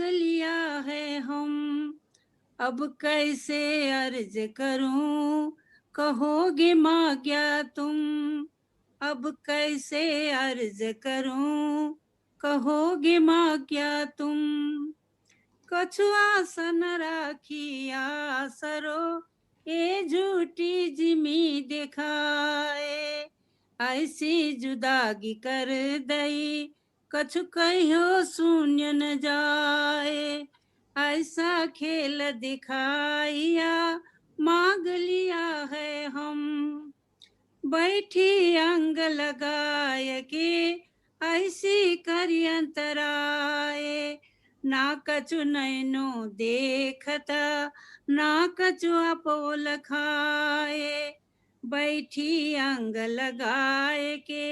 लिया है हम, अब कैसे अर्ज करूं, कहोगे माँ क्या तुम। अब कैसे अर्ज करूं, कहोगे माँ क्या तुम। कछु आसन राखी आसरो, ए झूठी जिमी दिखाए। ऐसी जुदागी कर दई, कछु कहो शून्य न जाए। ऐसा खेल दिखाया, मांग लिया है हम। बैठी अंग लगाय के, ऐसी करी अंतराय। ना कछु नैनो देखता, ना कछु अपोल खाए। बैठी अंग लगाए के,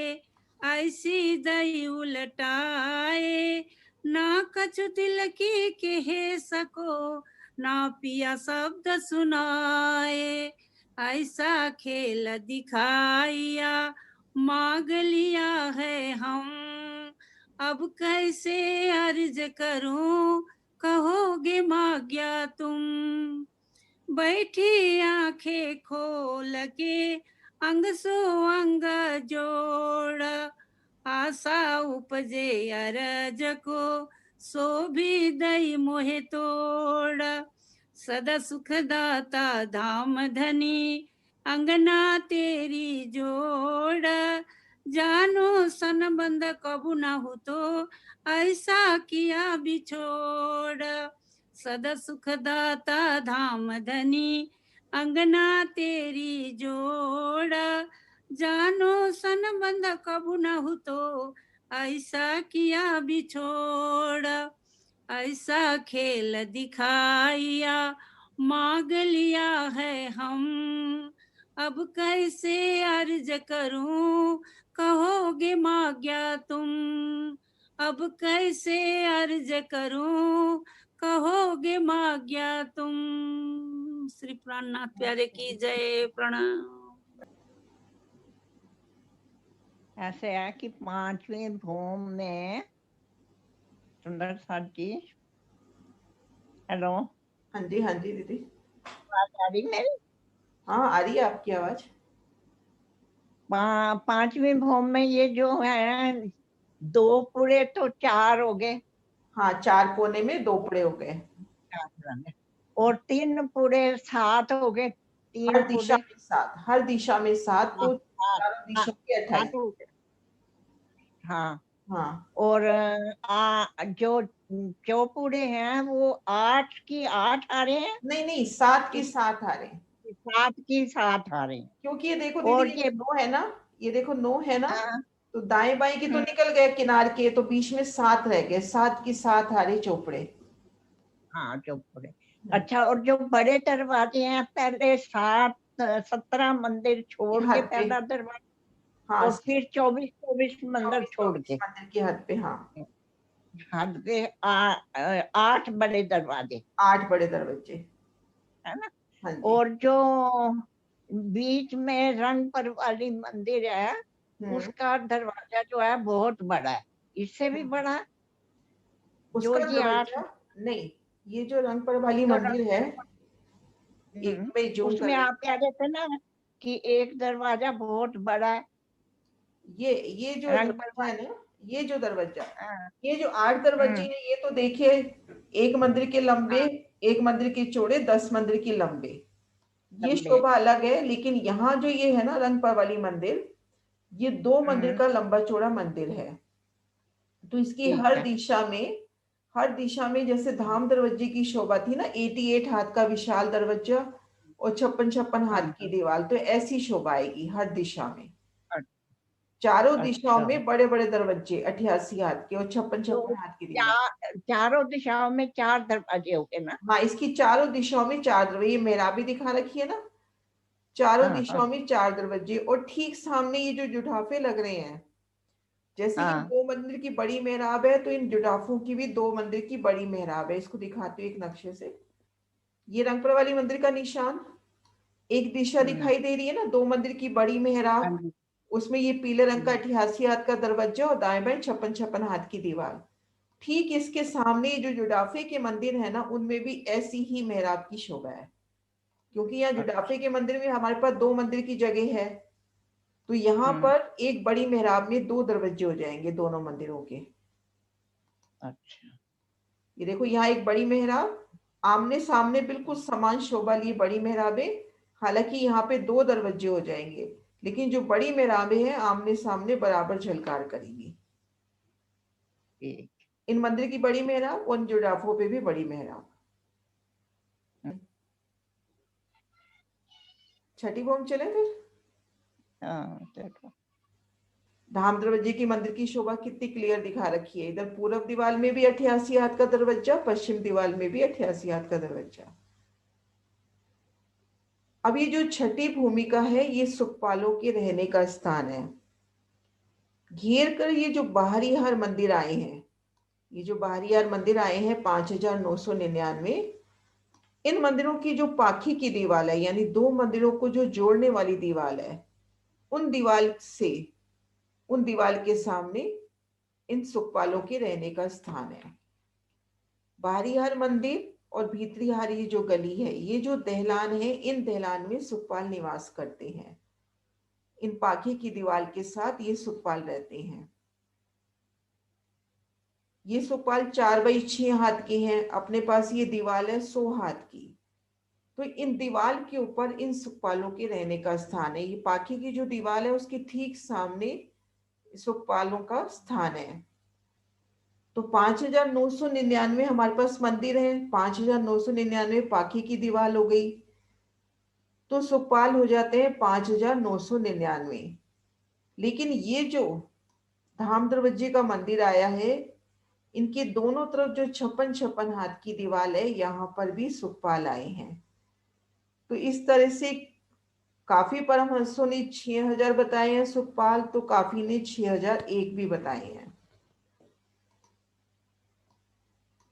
ऐसी दई उलटाए। ना कछु दिल की कह सको, ना पिया शब्द सुनाए। ऐसा खेल दिखाया, मांग लिया है हम। अब कैसे अर्ज करूं, कहोगे माग्या तुम। बैठी आंखें खोल के, अंग सो अंग जोड़। आशा उपजे अरज को, सो भी दई मोहे तोड़। सदा सुखदाता धाम धनी, अंगना तेरी जोड़। जानो संबंध कबू न हो तो, ऐसा किया बिछोड़। सदा सुखदाता धाम धनी, अंगना तेरी जोड़। जानो संबंध कबू न हो तो, ऐसा किया बिछोड़। ऐसा खेल दिखाया, मांग लिया है हम। अब कैसे अर्ज करूं, कहोगे माग्या तुम। अब कैसे अर्ज करूं, कहोगे माग्या तुम। श्री प्राणनाथ प्यारे की जय। प्रणाम। ऐसे है कि 5वीं भूम में सुंदर साथ जी, हेलो। हाँ जी दीदी, आवाज आ रही मेरी? हाँ आ रही है आपकी आवाज। 5वीं भूम में ये जो है 2 पूरे तो 4 हो गए। हाँ 4 कोने में 2 पूरे हो गए, और 3 पूरे 7 हो गए। 3 हर दिशा पूरे में 7, हर दिशा में 7, तो चारों दिशा के 28। हाँ हाँ और जो पूरे हैं वो 8 की 8 आ रहे हैं। नहीं 7 की 7 आ रहे हैं, 7 की 7 आ रहे हैं। क्योंकि ये देखो और दीदी, ये 9 है ना, ये देखो 9 है ना, हाँ, तो दाएं बाएं के तो निकल गए किनार के, तो बीच में 7 रह गए। 7 की 7 आ रहे चोपड़े। हाँ जो पूरे। अच्छा, और जो बड़े दरवाजे हैं पहले 17 मंदिर छोड़ के हद पे, पहला दरवाजा, हाँ और फिर 24 मंदिर 24 छोड़ के मंदिर की हद पे, हाँ हद पे 8 बड़े दरवाजे, 8 बड़े दरवाजे, है ना। हाँ जी। और जो बीच में रंग पर वाली मंदिर है उसका दरवाजा जो है बहुत बड़ा है, इससे भी बड़ा है। जो उसका ये 8 दरवाजा नहीं, ये जो रंगपुर वाली जो मंदिर है, एक में जूम कर उसमें रही, आप कह रहे थे ना कि एक दरवाजा बहुत बड़ा है। ये जो रंग दरवाजा है ना, ये जो दरवाजा, हाँ, ये जो 8 दरवाजे हैं, ये तो देखिए, एक मंदिर के लंबे, एक मंदिर के चौड़े, 10 मंदिर के लंबे, ये लंबे। शोभा अलग है। लेकिन यहाँ जो ये है ना रंगपुर वाली मंदिर, ये 2 मंदिर का लंबा चौड़ा मंदिर है। तो इसकी ठीक हर है। दिशा में, हर दिशा में जैसे धाम दरवाजे की शोभा थी ना, 88 हाथ का विशाल दरवाजा और 56 हाथ की दीवार, तो ऐसी शोभा आएगी हर दिशा में। चारों दिशाओं में बड़े बड़े दरवाजे 88 हाथ के और 56 हाथ की दीवार। चारों दिशाओं में 4 दरवाजे हो गए ना। हाँ, इसकी चारों दिशाओं में 4 दरवाजे, ये मेहराब भी दिखा रखी है ना, चारों हाँ दिशाओं हाँ में 4 दरवाजे। और ठीक सामने ये जो जुठाफे लग रहे हैं, जैसे ये हाँ 2 मंदिर की बड़ी मेहराब है, तो इन जुटाफों की भी 2 मंदिर की बड़ी मेहराब है। इसको दिखाती हूँ एक नक्शे से। ये रंगपुर वाली मंदिर का निशान, एक दिशा दिखाई दे रही है ना, 2 मंदिर की बड़ी हाँ मेहराब, जी। उसमें ये पीले रंग का 88 हाथ का दरवाजा और दाएं बाएं 56 हाथ की दीवार। ठीक इसके सामने जो जुडाफे के मंदिर है ना, उनमें भी ऐसी ही मेहराब की शोभा है, क्योंकि यहाँ जुडाफे के मंदिर में हमारे पास 2 मंदिर की जगह है, तो यहाँ पर एक बड़ी मेहराब में 2 दरवाजे हो जाएंगे दोनों मंदिरों के। अच्छा, ये देखो यहाँ एक बड़ी मेहराब, आमने सामने बिल्कुल समान शोभा लिए बड़ी मेहराबें, हालांकि यहाँ पे 2 दरवाजे हो जाएंगे, लेकिन जो बड़ी मेहराबें हैं आमने सामने बराबर झलकार करेंगी। ठीक। इन मंदिर की बड़ी मेहराब, उन जुडाफों पे भी बड़ी मेहराब। छठी को हम चले फिर। हाँ, चलो। धाम दरवाजे की मंदिर की शोभा कितनी क्लियर दिखा रखी है। इधर पूरब दीवार में भी 88 हाथ का दरवाजा, पश्चिम दीवार में भी 88 हाथ का दरवाजा। अब ये जो छठी भूमिका है, ये सुखपालों के रहने का स्थान है। घेर कर ये जो बाहरी हर मंदिर आए हैं, ये जो बाहरी हर मंदिर आए हैं 5999, इन मंदिरों की जो पाखी की दीवार है, यानी 2 मंदिरों को जो जोड़ने वाली दीवार है, उन दीवार से, उन दीवार के सामने इन सुखपालों के रहने का स्थान है। बाहरी हर मंदिर और भीतरी हर ये जो गली है, ये जो दहलान है, इन दहलान में सुखपाल निवास करते हैं। इन पाखी की दीवार के साथ ये सुखपाल रहते हैं। ये सुखपाल 4x6 हाथ की हैं। अपने पास ये दीवार है 100 हाथ की। तो इन दीवार के ऊपर इन सुखपालों के रहने का स्थान है। ये पाखी की जो दीवार है उसके ठीक सामने सुखपालों का स्थान है। तो 5999 हमारे पास मंदिर है, 5999 पाखी की दीवार हो गई, तो सुखपाल हो जाते हैं 5999। लेकिन ये जो धाम दरवाजे का मंदिर आया है, इनके दोनों तरफ जो 56 हाथ की दीवार है, यहाँ पर भी सुखपाल आए हैं। तो इस तरह से काफी परमहंसों ने 6000 बताए हैं सुखपाल, तो काफी ने 6001 भी बताए हैं।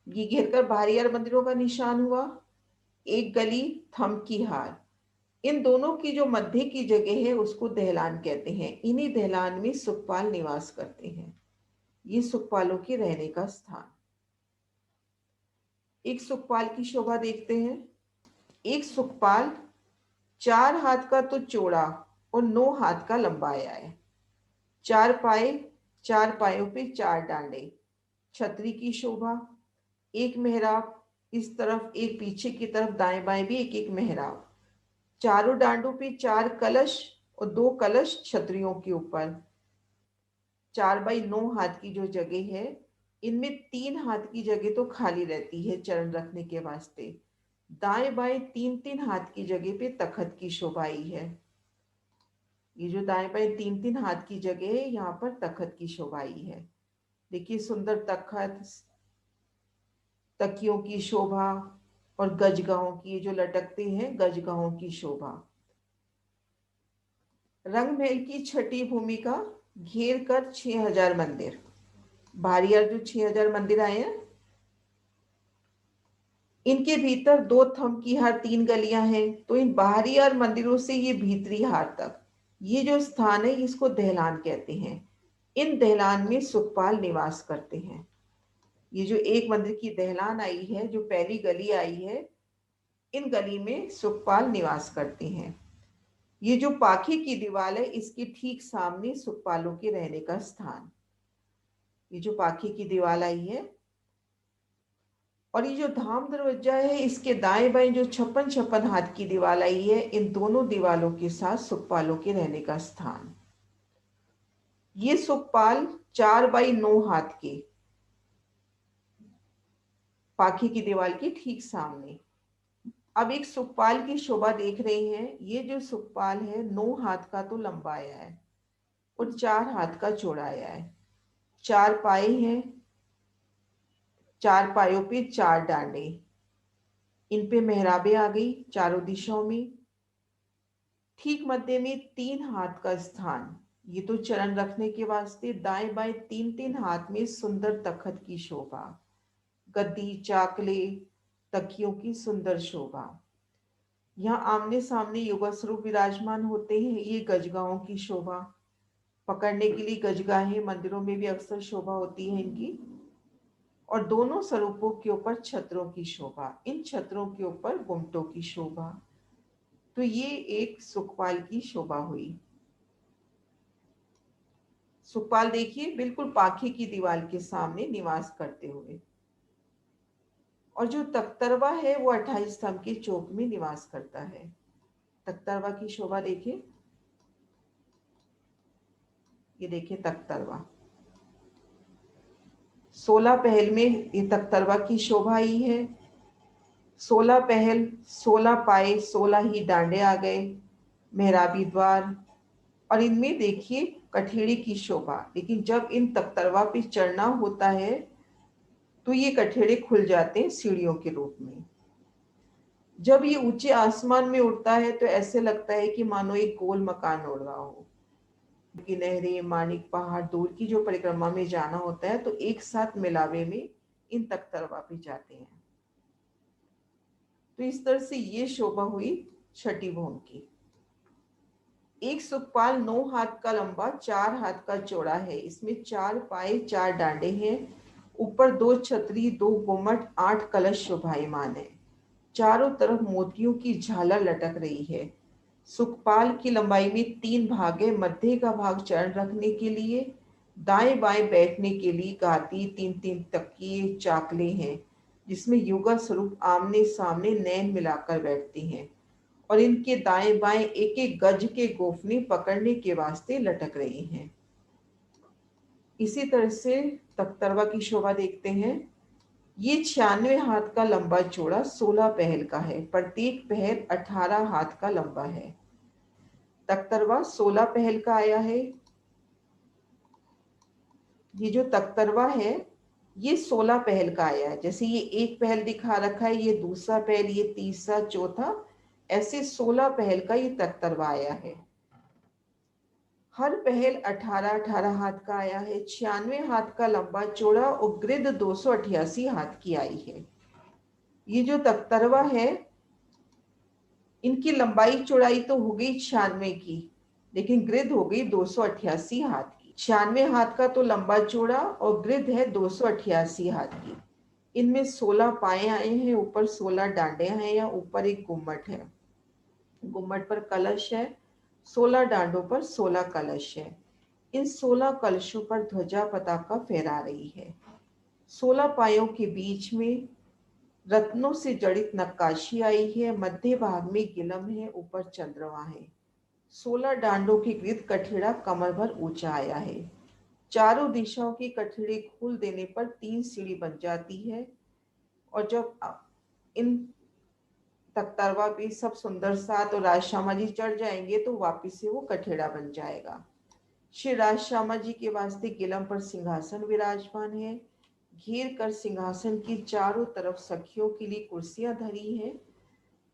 ये घेरकर बाहरियार मंदिरों का निशान हुआ। एक गली थम की हार, इन दोनों की जो मध्य की जगह है उसको दहलान कहते हैं। इन्हीं दहलान में सुखपाल निवास करते हैं। ये सुखपालों के रहने का स्थान। एक सुखपाल की शोभा देखते हैं। एक सुखपाल 4 हाथ का तो चौड़ा और 9 हाथ का लंबाया है। 4 पाए, 4 पायों पे 4 डांडे, छतरी की शोभा। एक मेहराब इस तरफ, एक पीछे की तरफ, दाएं बाएं भी एक एक मेहराब। चारों डांडों पे 4 कलश और 2 कलश छतरियों के ऊपर। 4x9 हाथ की जो जगह है, इनमें 3 हाथ की जगह तो खाली रहती है चरण रखने के वास्ते। दाएं बाएं 3-3 हाथ की जगह पे तखत की शोभा आई है। ये जो दाएं बाएं 3-3 हाथ की जगह है, यहाँ पर तखत की शोभा आई है। देखिए सुंदर तखत, तकियों की शोभा और गजगाहों की जो लटकते हैं, गजगाहों की शोभा। रंग महल की छठी भूमिका, घेर कर 6000 मंदिर। बाहरियार जो 6000 मंदिर आए हैं, इनके भीतर 2 थम की हार 3 गलियां हैं। तो इन बाहरी हार मंदिरों से ये भीतरी हार तक ये जो स्थान है, इसको दहलान कहते हैं। इन दहलान में सुखपाल निवास करते हैं। ये जो एक मंदिर की दहलान आई है, जो पहली गली आई है, इन गली में सुखपाल निवास करते हैं। ये जो पाखी की दीवार है, इसके ठीक सामने सुखपालों के रहने का स्थान। ये जो पाखी की दीवार आई है और ये जो धाम दरवाजा है, इसके दाएं बाएं जो 56 हाथ की दीवार आई है, इन दोनों दीवारों के साथ सुखपालों के रहने का स्थान। ये सुखपाल 4x9 हाथ के पाखी की दीवार के ठीक सामने। अब एक सुखपाल की शोभा देख रहे हैं। ये जो सुखपाल है 9 हाथ का तो लंबाया है और 4 हाथ का चौड़ाया है। 4 पाए हैं, 4 पायों पे 4 डांडे, इन पे मेहराबें आ गई चारों दिशाओं में। ठीक मध्य में 3 हाथ का स्थान, ये तो चरण रखने के वास्ते। दाएं बाएं 3-3 हाथ में सुंदर तखत की शोभा, गद्दी, चाकले, तकियों की सुंदर शोभा। यहाँ आमने सामने योगा स्वरूप विराजमान होते हैं। ये गजगाहों की शोभा, पकड़ने के लिए गजगाहें मंदिरों में भी अक्सर शोभा होती है इनकी। और दोनों स्वरूपों के ऊपर छत्रों की शोभा, इन छत्रों के ऊपर गुम्मटों की शोभा। तो ये एक सुखपाल की शोभा हुई। सुखपाल देखिए बिल्कुल पाखे की दीवार के सामने निवास करते हुए। और जो तख्तरवा है वो 28 स्तंभ के चौक में निवास करता है। तख्तरवा की शोभा देखिए, ये देखिए तख्तरवा 16 पहल में ये तख्तरवा की शोभा आई है। 16 पहल, 16 पाए, 16 ही डांडे आ गए, मेहराबी द्वार, और इनमें देखिए कठेड़े की शोभा। लेकिन जब इन तख्तरवा पे चढ़ना होता है तो ये कठेड़े खुल जाते हैं सीढ़ियों के रूप में। जब ये ऊंचे आसमान में उड़ता है तो ऐसे लगता है कि मानो एक गोल मकान उड़ रहा हो। कि नहरें, मानिक पहाड़, दूर की जो परिक्रमा में जाना होता है तो एक साथ मिलावे में इन तख्तरवा पे जाते हैं। तो इस तरह से ये शोभा हुई छठी भूमि की। एक सुखपाल 9 हाथ का लंबा, 4 हाथ का चौड़ा है। इसमें 4 पाए, 4 डांडे हैं। ऊपर 2 छतरी, 2 गुम्मट, 8 कलश शोभायमान है। चारों तरफ मोतियों की झालर लटक रही है। सुखपाल की लंबाई में 3 भाग है। मध्य का भाग चरण रखने के लिए, दाएं बाएं बैठने के लिए गादी, 3-3 तकिए, चाकले हैं जिसमें युगल स्वरूप आमने सामने नैन मिलाकर बैठते हैं। और इनके दाएं बाएं एक एक गज के गोफने पकड़ने के वास्ते लटक रहे हैं। इसी तरह से तख्तरवा की शोभा देखते हैं। ये 96 हाथ का लंबा चौड़ा, 16 पहल का है। प्रत्येक पहल 18 हाथ का लंबा है। तख्तरवा 16 पहल का आया है। ये जो तख्तरवा है ये 16 पहल का आया है। जैसे ये एक पहल दिखा रखा है, ये दूसरा पहल, ये तीसरा, चौथा, ऐसे 16 पहल का ये तख्तरवा आया है। हर पहल 18-18 हाथ का आया है। 96 हाथ का लंबा चौड़ा और ग्रिद 288 हाथ की आई है। ये जो तख्तरवा है इनकी लंबाई चौड़ाई तो हो गई 96 की, लेकिन ग्रिद हो गई 288 हाथ की। 96 हाथ का तो लंबा चौड़ा और ग्रिद है 288 हाथ की। इनमें 16 पाए आए हैं, ऊपर 16 डांडे हैं, या ऊपर एक गुम्मट है। गुम्मट पर कलश है। 16 डांडों पर 16 कलश है। इन 16 कलशों पर ध्वजा पताका फहरा रही है। 16 पायों के बीच में रत्नों से जड़ित नक्काशी आई है। मध्य भाग में गिलम है, ऊपर चंद्रमा है। 16 डांडों की गिद्ध कठेड़ा कमर भर ऊंचा आया है। चारों दिशाओं की कठेड़े खोल देने पर 3 सीढ़ी बन जाती है। और जब इन तख्तरवा पे सब सुंदर साथ और राजश्यामा जी चढ़ जाएंगे तो वापिस से वो कठेड़ा बन जाएगा। श्री राजश्यामा जी के वास्ते गिलम पर सिंहासन विराजमान है। घेर कर सिंहासन की चारों तरफ सखियों के लिए कुर्सियां धरी हैं।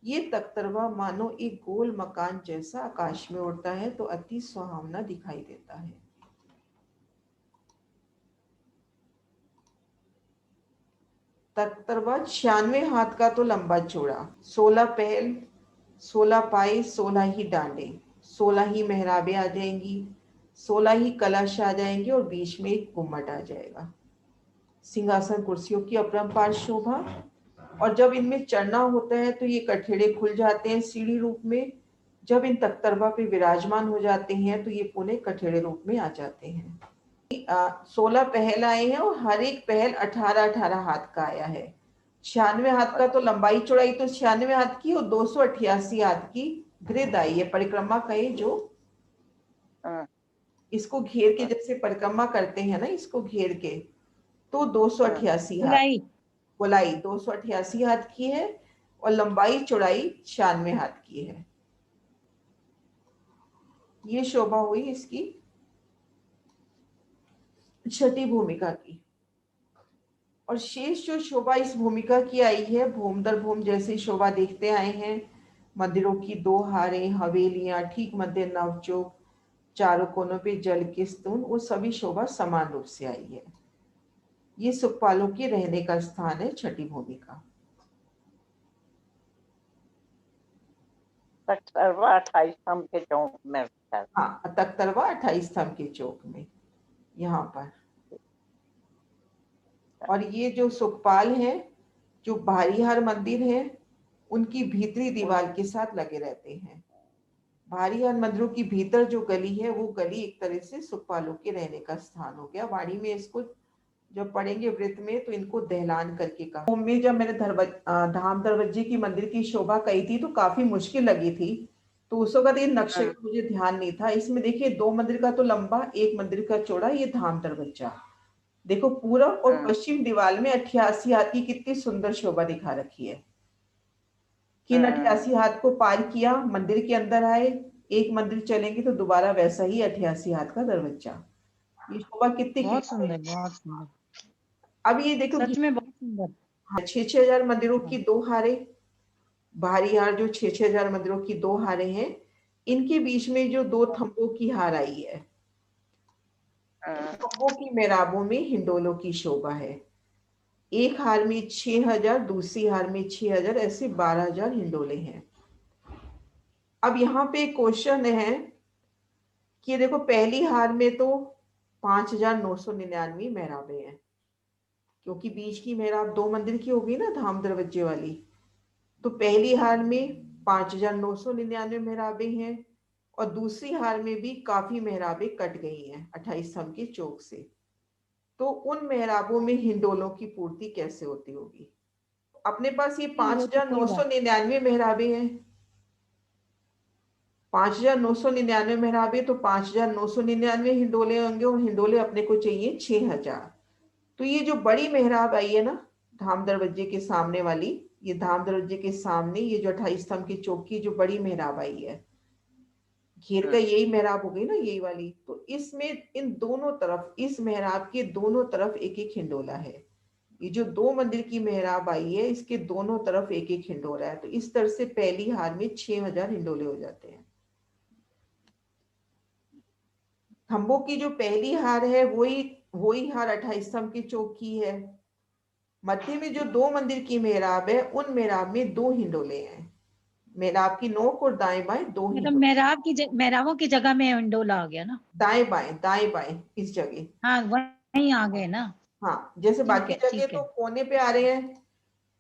ये तख्तरवा मानो एक गोल मकान जैसा आकाश में उड़ता है तो अति सुहावना दिखाई देता है। तख्तरवा 96 हाथ का तो लंबा चौड़ा, 16 पहल, 16 पाए, 16 ही डांडे, 16 ही मेहराबे आ जाएंगी, 16 ही कलश आ जाएंगे और बीच में एक गुम्मट आ जाएगा। सिंहासन कुर्सियों की अपरंपार शोभा। और जब इनमें चढ़ना होता है तो ये कठेड़े खुल जाते हैं सीढ़ी रूप में। जब इन तख्तरवा पे विराजमान हो जाते हैं तो ये पुणे कठेड़े रूप में आ जाते हैं। 16 पहल आए हैं और हर एक पहल 18-18 हाथ का आया है। 96 हाथ का तो लंबाई चौड़ाई तो 96 हाथ की और 288 हाथ की ग्रिद आई है। परिक्रमा कहे जो इसको घेर के जैसे परिक्रमा करते हैं ना, इसको घेर के, तो 288 हाथ, गोलाई 288 हाथ की है और लंबाई चौड़ाई 96 हाथ की है। ये शोभा हुई इसकी छठी भूमिका की। और शेष जो शोभा इस भूमिका की आई है, भूम दर भूम जैसी शोभा देखते आए हैं। मंदिरों की 2 हारें, हवेलियां, ठीक मध्य नवचौक, चारों कोनों पे जल के स्तून, वो सभी शोभा समान रूप से आई है। ये सुखपालों के रहने का स्थान है छठी भूमिका। तख्तरवा 28 स्तंभ के चौक में। हाँ, तख्तरवा 28 स्तंभ के चौक में, यहाँ पर। और ये जो सुखपाल है, जो भारीहार मंदिर है, उनकी भीतरी दीवार के साथ लगे रहते हैं। भारीहार मंदिरों की भीतर जो गली है, वो गली एक तरह से सुखपालों के रहने का स्थान हो गया। वाणी में इसको जब पढ़ेंगे वृत्त में तो इनको दहलान करके कहा। होम में जब मैंने धाम दरवाजे की मंदिर की शोभा कही थी तो काफी मुश्किल लगी थी, तो उस वक्त ये नक्शे का मुझे ध्यान नहीं था। इसमें देखिए 2 मंदिर का तो लंबा, 1 मंदिर का चौड़ा, ये धाम दरवाजा देखो। पूरब और पश्चिम दीवार में 88 हाथ की कितनी सुंदर शोभा दिखा रखी है कि 88 हाथ को पार किया, मंदिर के अंदर आए, एक मंदिर चलेंगे तो दोबारा वैसा ही 88 हाथ का दरवाजा। ये शोभा कितनी बहुत सुंदर, बहुत सुंदर। अब ये देखो सच में बहुत सुंदर। हाँ, 6,000 मंदिरों की 2 हारे, भारी हार जो 6,000 मंदिरों की 2 हारे हैं, इनके बीच में जो 2 थंबों की हार आई है, थंबों की मेराबों में हिंडोलों की शोभा है। एक हार में 6,000, दूसरी हार में 6,000, ऐसे 12,000 हिंडोले हैं। अब यहाँ पे क्वेश्चन है कि देखो पहली हार में तो 5,999 मेहराबें हैं, क्योंकि बीच की मेहराब 2 मंदिर की होगी ना, धाम दरवाजे वाली। तो पहली हार में 5,999 मेहराबें हैं और दूसरी हार में भी काफी मेहराबें कट गई हैं 28 स्तंभ के चौक से। तो उन मेहराबों में हिंडोलों की पूर्ति कैसे होती होगी? अपने पास ये 5,999 मेहराबें हैं, 5,999 मेहराबें, तो 5,999 हिंडोले होंगे और हिंडोले अपने को चाहिए 6,000। तो ये जो बड़ी मेहराब आई है ना धाम दरवाजे के सामने वाली, ये धाम दरवाजे के सामने ये जो 28 स्तंभ की चौक की जो बड़ी मेहराब आई है, घेर का यही मेहराब हो गई ना, यही वाली। तो इसमें इन दोनों तरफ, इस मेहराब के दोनों तरफ एक एक हिंडोला है। ये जो 2 मंदिर की मेहराब आई है, इसके दोनों तरफ एक एक हिंडोला है। तो इस तरह से पहली हार में 6,000 हिंडोले हो जाते हैं। खंभों की जो पहली हार है वही हार 28 स्तंभ की चौक की है। मध्य में जो 2 मंदिर की मेहराब है, उन मेहराब में 2 हिंडोले हैं। मेहराब की नोक और दाएं बाएं 2 मतलब हिंडोले। मेहराबों की जगह में हिंडोला आ गया ना, दाएं बाएं इस जगह। हाँ वहीं आ गए ना। हाँ, जैसे बाकी जगह ठीक तो है। कोने पे आ रहे हैं,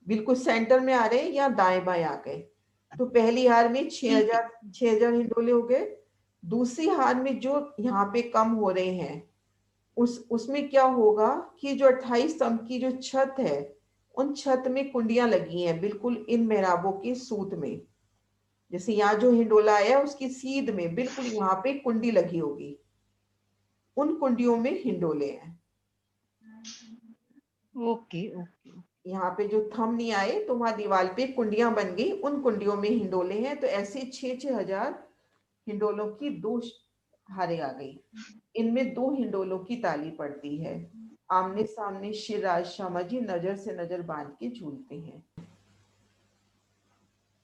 बिल्कुल सेंटर में आ रहे हैं, या दाएं बाएं आ गए। तो पहली हार में 6,000 हिंडोले हो गए। दूसरी हार में जो यहाँ पे कम हो रहे हैं, उसमें क्या होगा कि जो 28 स्तंभ की जो छत है, उन छत में कुंडियां लगी हैं बिल्कुल इन मेहराबों के सूत में। जैसे यहाँ जो हिंडोला आया उसकी सीध में बिल्कुल यहाँ पे कुंडी लगी होगी, उन कुंडियों में हिंडोले हैं। Okay okay. यहाँ पे जो थंब नहीं आए तो वहां दीवार पे कुंडियां बन गई, उन कुंडियों में हिंडोले हैं। तो ऐसे 6,000 हिंडोलों की 2 हारे आ गई। इनमें 2 हिंडोलों की ताली पड़ती है। आमने सामने श्री राज श्यामा जी नजर से नजर बांध के झूलते हैं।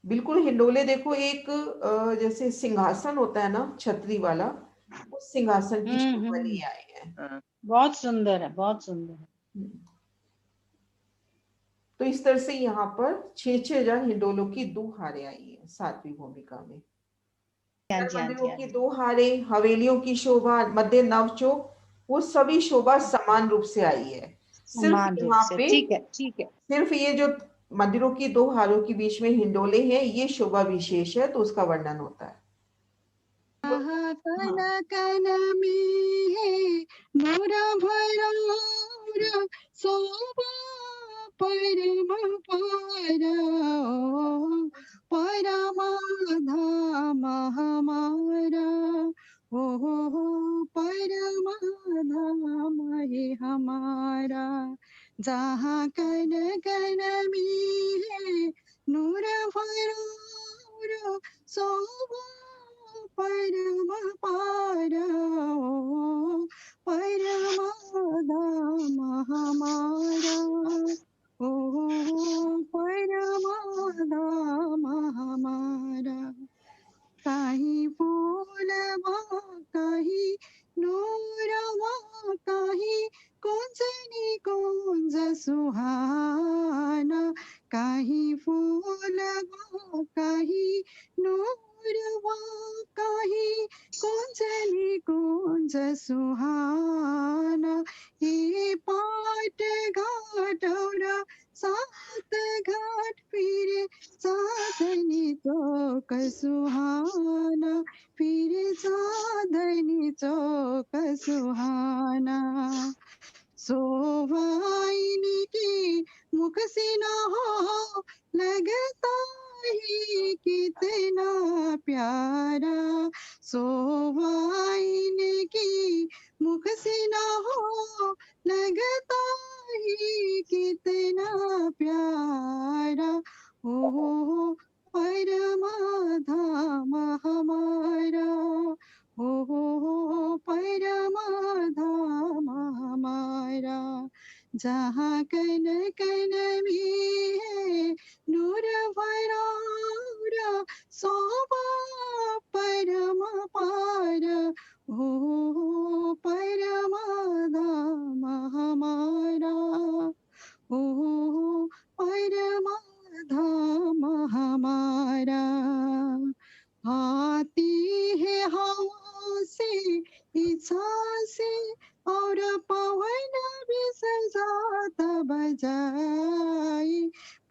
बिल्कुल हिंडोले देखो, एक जैसे सिंहासन होता है ना छतरी वाला, उस सिंहासन की शोभा लिए आए हैं। बहुत सुंदर है, बहुत सुंदर है। तो इस तरह से यहाँ पर 6,000 हिंडोलों की 2 हारे आई है 7वीं भूमिका में। मंदिरों की 2 हारे, हवेलियों की शोभा, मध्य नवचौक, वो सभी शोभा समान रूप से आई है। सिर्फ यहाँ पे ठीक है। सिर्फ ये जो मंदिरों की 2 हारों के बीच में हिंडोले हैं, ये शोभा विशेष है, तो उसका वर्णन होता है। कन कन में है मोरा भरा शोभा परम पारा परमा धाम हमारा हो परमा धाम है हमारा। जहाँ कन कन में है नूर भरा शोभा परम पारा परम धाम हमारा ओ परम धाम हमारा। कहीं फूलवा कहीं नूरवा कहीं कुंजनी कुंज सुहाना। कहीं फूलवा कहीं नूर मोरवा काही कुंजली कुंज सुहाना, ये पाट घाटौरा सात घाट फिरे साधनी चौक सुहाना, फिरे साधनी चौक सुहाना। सोवाइनी की मुख से ना हो लगता ही कितना प्यारा, सोवाइनी की मुख से ना हो लगता ही कितना प्यारा। ओ परमाधाम हमारा, ओ परमाधाम हमारा, जहाँ कन कन में है नूर भरा, शोभा परम पार, ओ परमाधाम हमारा, ओ परमाधाम हमारा। आती है हवा से इच्छा से और पवन भी सजाता बजाई,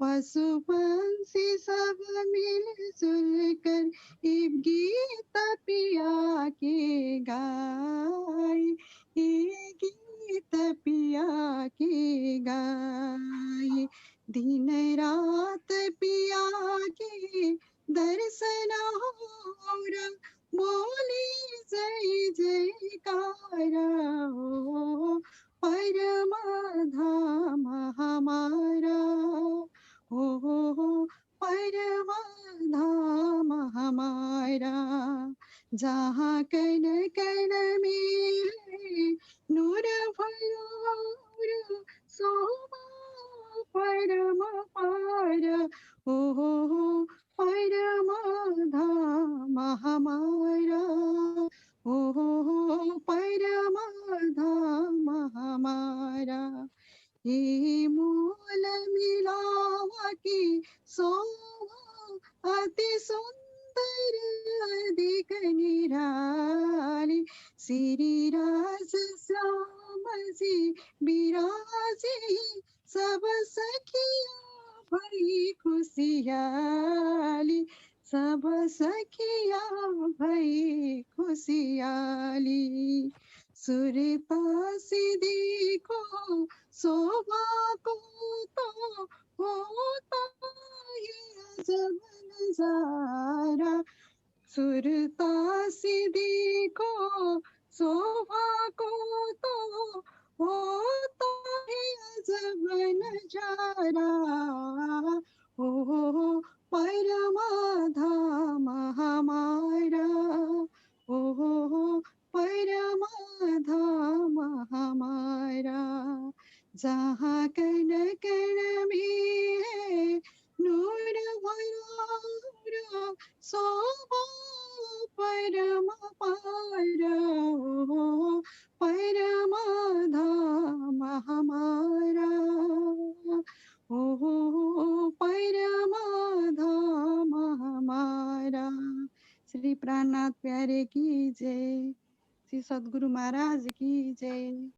पशु पंछी सब मिलजुल कर एक गीत पिया के गाय, ये गीत पिया के गाय। दिन रात पिया के दर्शन और बोली जय जयकारा, हो परमाधाम हमारा, हो परमाधाम हमारा, जहाँ कण कण में है नूर भरा, शोभा परम पार, ओ परमाधाम हमारा, ओ परमाधाम हमारा। ये मूल मिलावा की शोभा अति सुंदर अधिक निराली, श्री राज श्याम जी बिराजे, सब सखिया भई खुशियाली, सब सखिया भई खुशियाली। सुरता सिद्धि को शोभा को तो होता है जब नजारा, सुरता सिद्धि को शोभा को तो होता है जब नजारा, ओ परमाधाम हमारा, ओ परमाधाम हमारा, जहाँ कण कण में है नूर भरा, शोभा परम पार, ओ परमाधाम हमारा, ओ परमाधाम हमारा। श्री प्राणनाथ प्यारे की जय, श्री सद्गुरु महाराज की जय।